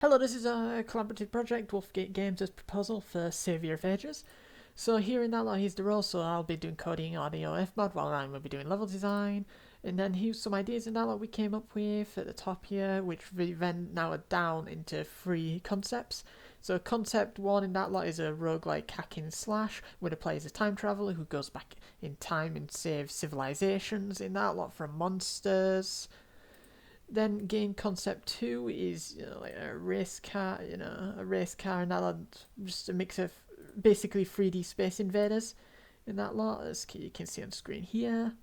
Hello, this is a collaborative project, Wolfgate Games' proposal for Saviour of Ages. So here in that lot, here's the role, so I'll be doing coding, audio, Fmod, while Ryan will be doing level design. And then here's some ideas in that lot we came up with at the top here, which we then narrowed down into three concepts. So concept one in that lot is a roguelike hack and slash, where the player is a time traveller who goes back in time and saves civilizations in that lot from monsters. Then game concept two is like a race car, and that lot, just a mix of basically 3D Space Invaders in that lot, as you can see on screen here.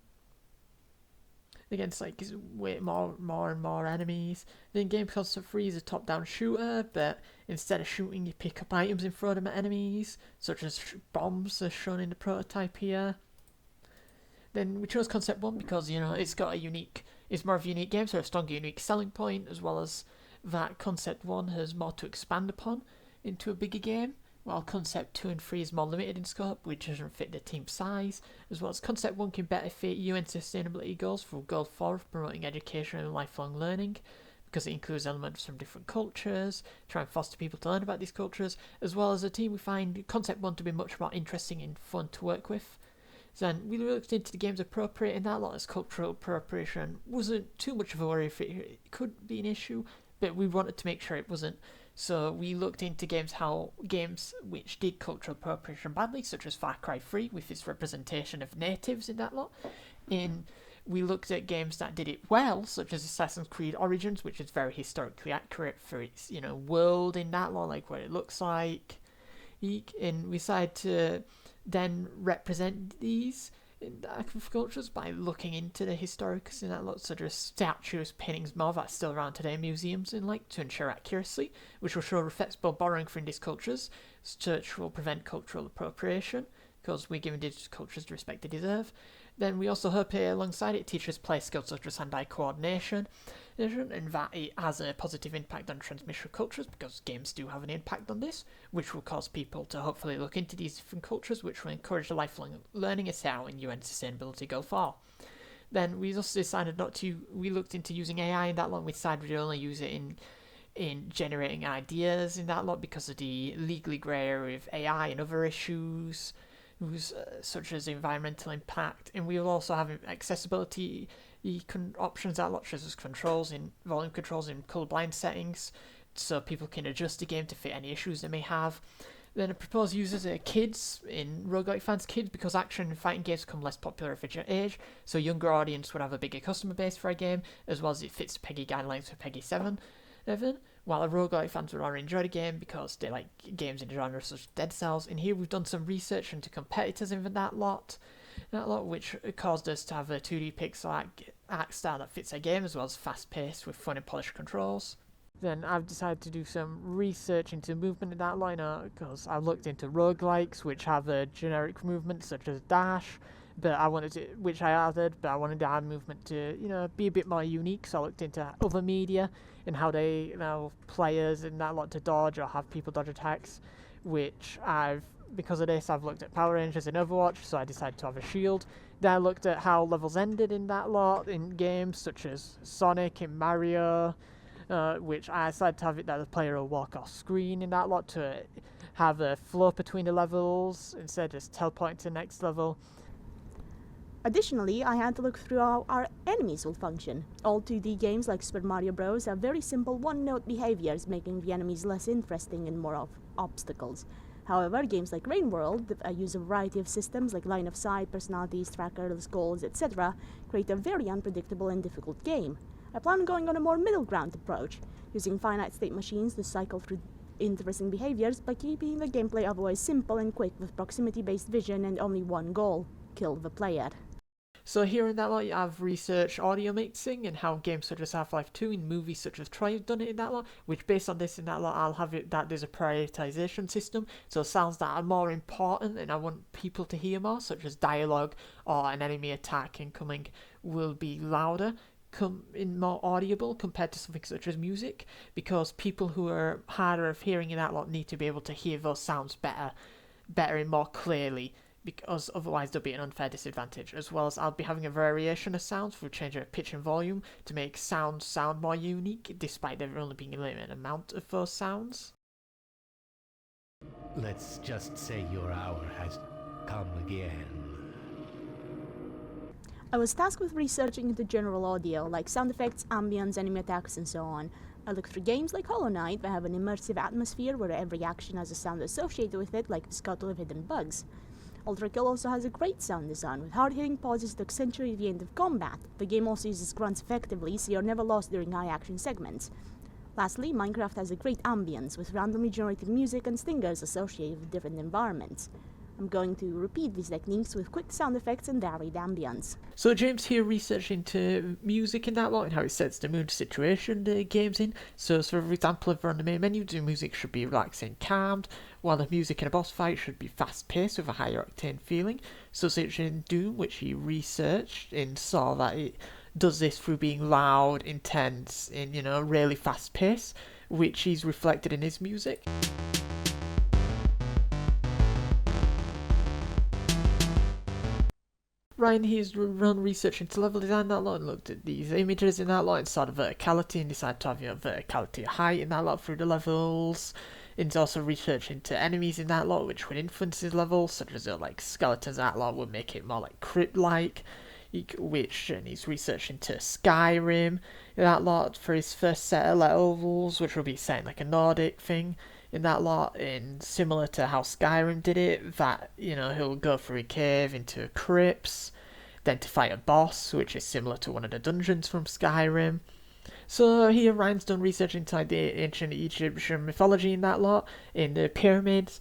Again, it's like way more and more enemies. Then game concept three is a top-down shooter, but instead of shooting, you pick up items in front of enemies, such as bombs, as shown in the prototype here. Then we chose concept one because it's more of a unique game, so a stronger unique selling point, as well as that concept one has more to expand upon into a bigger game, while concept two and three is more limited in scope, which doesn't fit the team size, as well as concept one can better fit UN sustainability goals for goal 4 of promoting education and lifelong learning, because it includes elements from different cultures, try and foster people to learn about these cultures, as well as a team we find concept one to be much more interesting and fun to work with. Then we looked into the game's appropriate, and that lot as cultural appropriation wasn't too much of a worry if it could be an issue, but we wanted to make sure it wasn't. So we looked into games which did cultural appropriation badly, such as Far Cry 3 with its representation of natives in that lot. And we looked at games that did it well, such as Assassin's Creed Origins, which is very historically accurate for its world in that lot, like what it looks like. And we decided to then represent these in cultures by looking into the historics in that lot, such as statues, paintings, more that's still around today in museums and to ensure accuracy, which will show respectable borrowing from these cultures, which will prevent cultural appropriation, because we're giving these cultures the respect they deserve. Then we also hope alongside it teaches play skills such as hand-eye coordination, and that it has a positive impact on transmission cultures, because games do have an impact on this, which will cause people to hopefully look into these different cultures, which will encourage the lifelong learning as set out in UN Sustainability Goal 4. Then we also decided we looked into using AI in that lot, and we decided we'd only use it in generating ideas in that lot because of the legally grey area of AI and other issues, such as environmental impact, and we will also have accessibility options that lot, such as volume controls in colorblind settings, so people can adjust the game to fit any issues they may have. Then the proposed users are kids in roguelike fans, because action and fighting games become less popular at a age, so a younger audience would have a bigger customer base for a game, as well as it fits PEGI guidelines for PEGI 7. While the roguelike fans would already enjoy the game because they like games in the genre such as Dead Cells. And here we've done some research into competitors in that lot, which caused us to have a 2D pixel art style that fits our game, as well as fast-paced with fun and polished controls. Then I've decided to do some research into movement in that line, because I've looked into roguelikes which have a generic movement such as dash, which I added, but I wanted to add movement to, be a bit more unique, so I looked into other media and how they allow players in that lot to dodge or have people dodge attacks, because of this, I've looked at Power Rangers in Overwatch, so I decided to have a shield. Then I looked at how levels ended in that lot in games such as Sonic and Mario, which I decided to have it that the player will walk off screen in that lot to have a flow between the levels instead of just teleporting to the next level. Additionally, I had to look through how our enemies will function. All 2D games like Super Mario Bros. Have very simple one-note behaviors, making the enemies less interesting and more of obstacles. However, games like Rain World, that use a variety of systems like line of sight, personalities, trackers, goals, etc., create a very unpredictable and difficult game. I plan on going on a more middle ground approach, using finite state machines to cycle through interesting behaviors by keeping the gameplay otherwise simple and quick with proximity-based vision and only one goal: kill the player. So here in that lot, I've researched audio mixing and how games such as Half-Life 2 and movies such as Troy have done it in that lot, which based on this in that lot, I'll have it that there's a prioritization system, so sounds that are more important and I want people to hear more, such as dialogue or an enemy attack incoming, will be louder, more audible compared to something such as music, because people who are harder of hearing in that lot need to be able to hear those sounds better and more clearly because otherwise there'll be an unfair disadvantage, as well as I'll be having a variation of sounds through changing pitch and volume to make sound more unique, despite there only being a limited amount of those sounds. Let's just say your hour has come again. I was tasked with researching into general audio, like sound effects, ambience, enemy attacks, and so on. I looked through games like Hollow Knight that have an immersive atmosphere where every action has a sound associated with it, like the Scuttle of Hidden Bugs. Ultra Kill also has a great sound design, with hard-hitting pauses to accentuate the end of combat. The game also uses grunts effectively, so you're never lost during high-action segments. Lastly, Minecraft has a great ambience, with randomly generated music and stingers associated with different environments. I'm going to repeat these techniques with quick sound effects and varied ambience. So James here researched into music in that lot and how it sets the mood situation the game's in. So for example, if we're on the main menu, the music should be relaxing and calmed, while the music in a boss fight should be fast-paced with a higher octane feeling. So such in Doom, which he researched and saw that it does this through being loud, intense, and really fast-paced, which he's reflected in his music. Ryan he's run research into level design that lot and looked at these images in that lot and saw the verticality and decided to have verticality height in that lot through the levels. And also research into enemies in that lot which would influence his levels, such as like skeletons that lot would make it more like crypt-like, and he's researched into Skyrim in that lot for his first set of levels, which will be set in like a Nordic thing in that lot, and similar to how Skyrim did it, that he'll go through a cave into crypts, then to fight a boss, which is similar to one of the dungeons from Skyrim. So here Ryan's done research into the ancient Egyptian mythology in that lot, in the pyramids,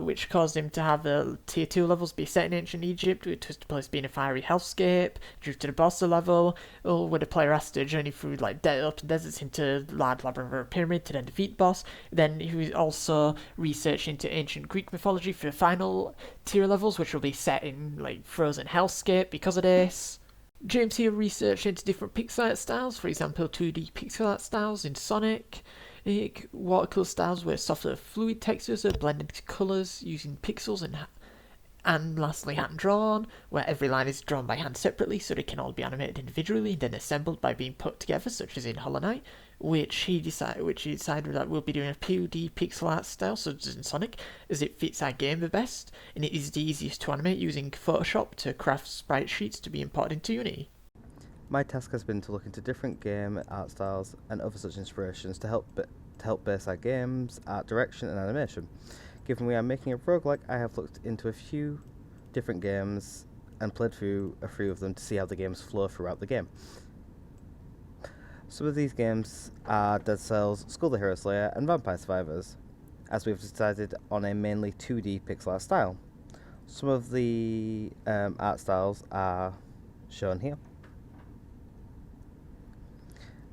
which caused him to have the tier 2 levels be set in ancient Egypt, which was to place being a fiery hellscape, due to the boss level, where the player has to journey through like open deserts into large labyrinth pyramid to then defeat the boss. Then he was also researched into ancient Greek mythology for the final tier levels, which will be set in like frozen hellscape because of this. James here researched into different pixel art styles, for example 2D pixel art styles in Sonic, watercolour styles where softer fluid textures are blended into colours using pixels, and lastly hand drawn, where every line is drawn by hand separately so they can all be animated individually and then assembled by being put together, such as in Hollow Knight, which he decided that we'll be doing a 2D pixel art style, such as in Sonic, as it fits our game the best, and it is the easiest to animate using Photoshop to craft sprite sheets to be imported into Unity. My task has been to look into different game art styles and other such inspirations to help base our game's art direction and animation. Given we are making a roguelike, I have looked into a few different games and played through a few of them to see how the games flow throughout the game. Some of these games are Dead Cells, Skull the Hero Slayer, and Vampire Survivors, as we've decided on a mainly 2D pixel art style. Some of the art styles are shown here.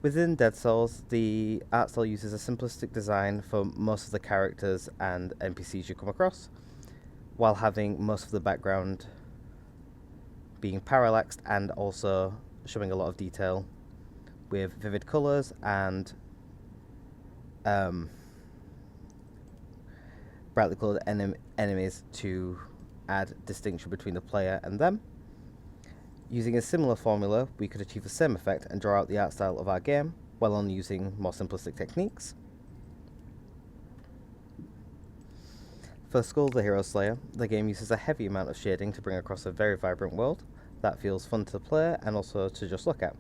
Within Dead Cells, the art style uses a simplistic design for most of the characters and NPCs you come across, while having most of the background being parallaxed and also showing a lot of detail with vivid colours and brightly coloured enemies to add distinction between the player and them. Using a similar formula, we could achieve the same effect and draw out the art style of our game, while only using more simplistic techniques. For Skull the Hero Slayer, the game uses a heavy amount of shading to bring across a very vibrant world that feels fun to play and also to just look at.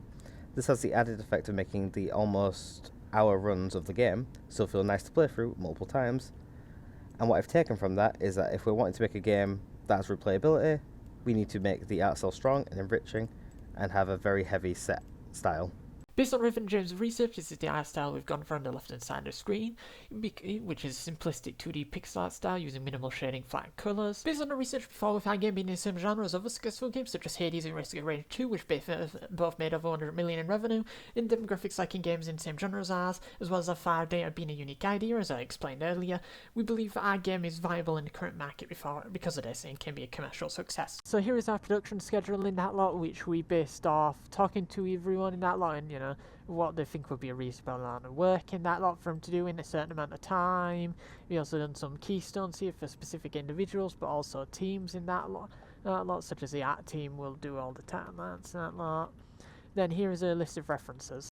This has the added effect of making the almost hour runs of the game still feel nice to play through multiple times. And what I've taken from that is that if we're wanting to make a game that has replayability, we need to make the art style strong and enriching and have a very heavy set style. Based on Riven James' research, this is the art style we've gone for on the left-hand side of the screen, which is a simplistic 2D pixel art style using minimal shading, flat colours. Based on the research before, with our game being in the same genre as other successful games such as Hades and Risk of Rage 2, which both made over 100 million in revenue, in demographics like in games in the same genre as ours, as well as our fire data being a unique idea, as I explained earlier, we believe that our game is viable in the current market because of this and can be a commercial success. So here is our production schedule in that lot, which we based off talking to everyone in that lot and know, what they think would be a reasonable amount of work in that lot for them to do in a certain amount of time. We also done some keystones here for specific individuals, but also teams in that lot, such as the art team will do all the time. That's that lot. Then here is a list of references.